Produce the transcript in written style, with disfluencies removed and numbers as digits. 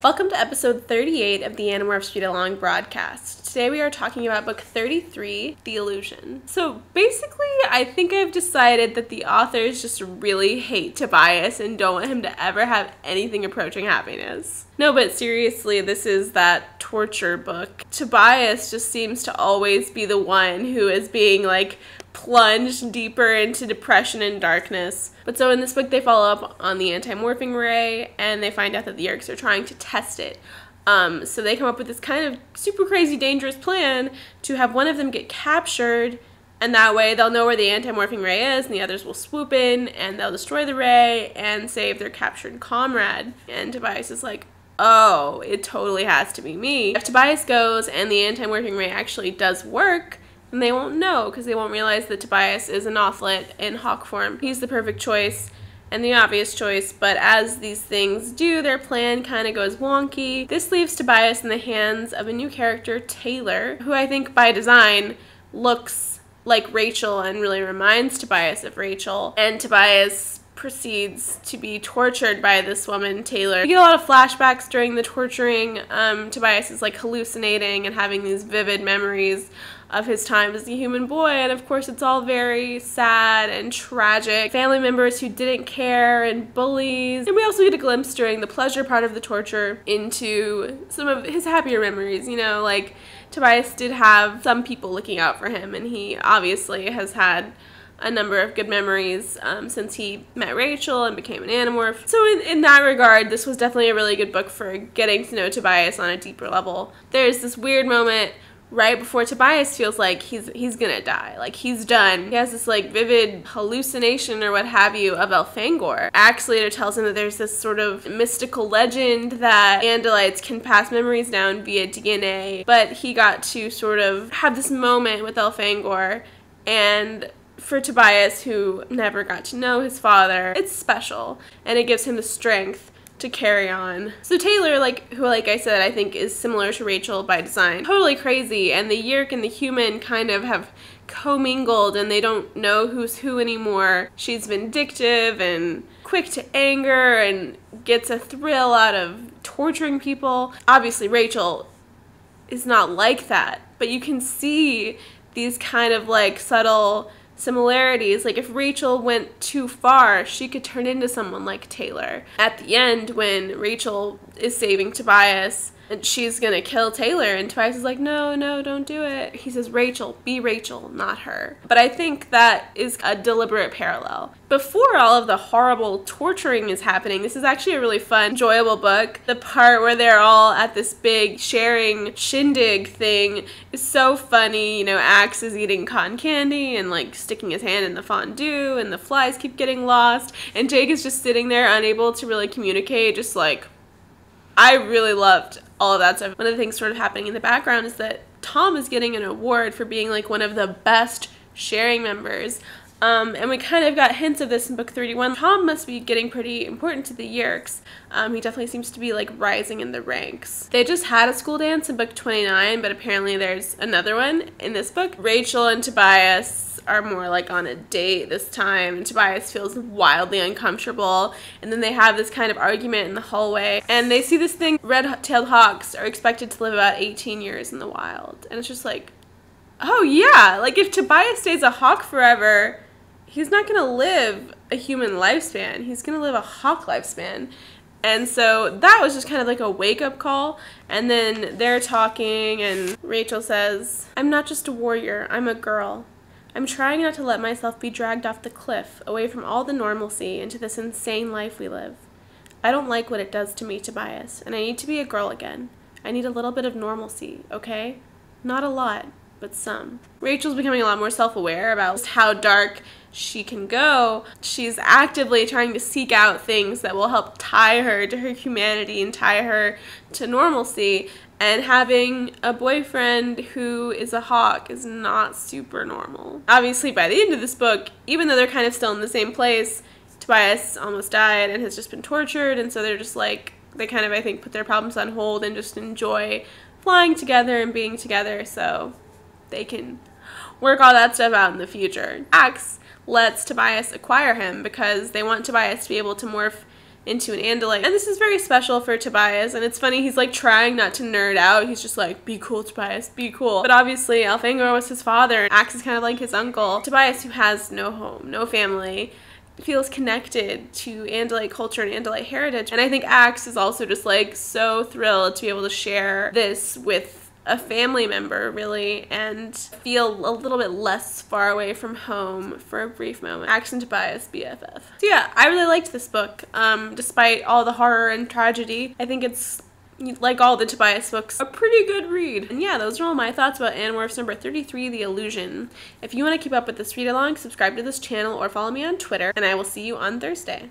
Welcome to episode 38 of the Animorphs Read Along broadcast. Today we are talking about book 33, The Illusion. So basically, I think I've decided that the authors just really hate Tobias and don't want him to ever have anything approaching happiness. No, but seriously, this is that torture book. Tobias just seems to always be the one who is being plunged deeper into depression and darkness. But so in this book they follow up on the Anti-Morphing Ray and they find out that the Yeerks are trying to test it. So they come up with this kind of super crazy dangerous plan to have one of them get captured, and that way they'll know where the Anti-Morphing Ray is and the others will swoop in and they'll destroy the Ray and save their captured comrade. And Tobias is like, oh, it totally has to be me. If Tobias goes and the Anti-Morphing Ray actually does work, and they won't know because they won't realize that Tobias is an Othlet in hawk form. He's the perfect choice and the obvious choice, but as these things do, their plan kind of goes wonky. This leaves Tobias in the hands of a new character, Taylor, who I think by design looks like Rachel and really reminds Tobias of Rachel. And Tobias proceeds to be tortured by this woman, Taylor. We get a lot of flashbacks during the torturing. Tobias is hallucinating and having these vivid memories of his time as a human boy, and of course it's all very sad and tragic. Family members who didn't care and bullies. And we also get a glimpse during the pleasure part of the torture into some of his happier memories. You know, Tobias did have some people looking out for him, and he obviously has had a number of good memories since he met Rachel and became an Animorph. So in that regard, this was definitely a really good book for getting to know Tobias on a deeper level. There's this weird moment right before Tobias feels like he's gonna die, he's done. He has this vivid hallucination or what have you of Elfangor. Axe later tells him that there's this sort of mystical legend that Andalites can pass memories down via DNA, but he got to sort of have this moment with Elfangor, and for Tobias, who never got to know his father, it's special, and it gives him the strength to carry on. So Taylor, who I said, I think is similar to Rachel by design, totally crazy, and the Yeerk and the human kind of have commingled and they don't know who's who anymore. She's vindictive and quick to anger and gets a thrill out of torturing people. Obviously Rachel is not like that, but you can see these kind of subtle similarities. If Rachel went too far, she could turn into someone like Taylor. At the end, when Rachel is saving Tobias and she's gonna kill Taylor, and Tobias is like, no, don't do it. He says, Rachel, be Rachel, not her. But I think that is a deliberate parallel. Before all of the horrible torturing is happening, this is actually a really fun, enjoyable book. The part where they're all at this big sharing shindig thing is so funny. You know, Axe is eating cotton candy and sticking his hand in the fondue, and the flies keep getting lost, and Jake is just sitting there unable to really communicate, just I really loved all of that stuff. One of the things sort of happening in the background is that Tom is getting an award for being one of the best sharing members. And we kind of got hints of this in book 31. Tom must be getting pretty important to the Yeerks. He definitely seems to be rising in the ranks. They just had a school dance in book 29, but apparently there's another one in this book. Rachel and Tobias are more on a date this time, and Tobias feels wildly uncomfortable, and then they have this kind of argument in the hallway, and they see this thing, red-tailed hawks are expected to live about 18 years in the wild, and it's just oh yeah, if Tobias stays a hawk forever, he's not gonna live a human lifespan, he's gonna live a hawk lifespan. And so that was just kind of a wake-up call. And then they're talking and Rachel says, I'm not just a warrior, I'm a girl. I'm trying not to let myself be dragged off the cliff, away from all the normalcy, into this insane life we live. I don't like what it does to me, Tobias, and I need to be a girl again. I need a little bit of normalcy, okay? Not a lot, but some. Rachel's becoming a lot more self-aware about just how dark she can go. She's actively trying to seek out things that will help tie her to her humanity and tie her to normalcy. And having a boyfriend who is a hawk is not super normal. Obviously, by the end of this book, even though they're kind of still in the same place, Tobias almost died and has just been tortured, and so they're just they kind of, I think, put their problems on hold and just enjoy flying together and being together so they can work all that stuff out in the future. Axe lets Tobias acquire him because they want Tobias to be able to morph into an Andalite. And this is very special for Tobias, and it's funny, he's like trying not to nerd out. He's just like, be cool, Tobias, be cool. But obviously Elfangor was his father, and Axe is kind of like his uncle. Tobias, who has no home, no family, feels connected to Andalite culture and Andalite heritage. And I think Axe is also just like so thrilled to be able to share this with a family member, really, and feel a little bit less far away from home for a brief moment. Axe and Tobias, BFF. So yeah, I really liked this book. Despite all the horror and tragedy, I think it's, like all the Tobias books, a pretty good read. And yeah, those are all my thoughts about Animorphs number 33, The Illusion. If you want to keep up with this read along, subscribe to this channel or follow me on Twitter, and I will see you on Thursday.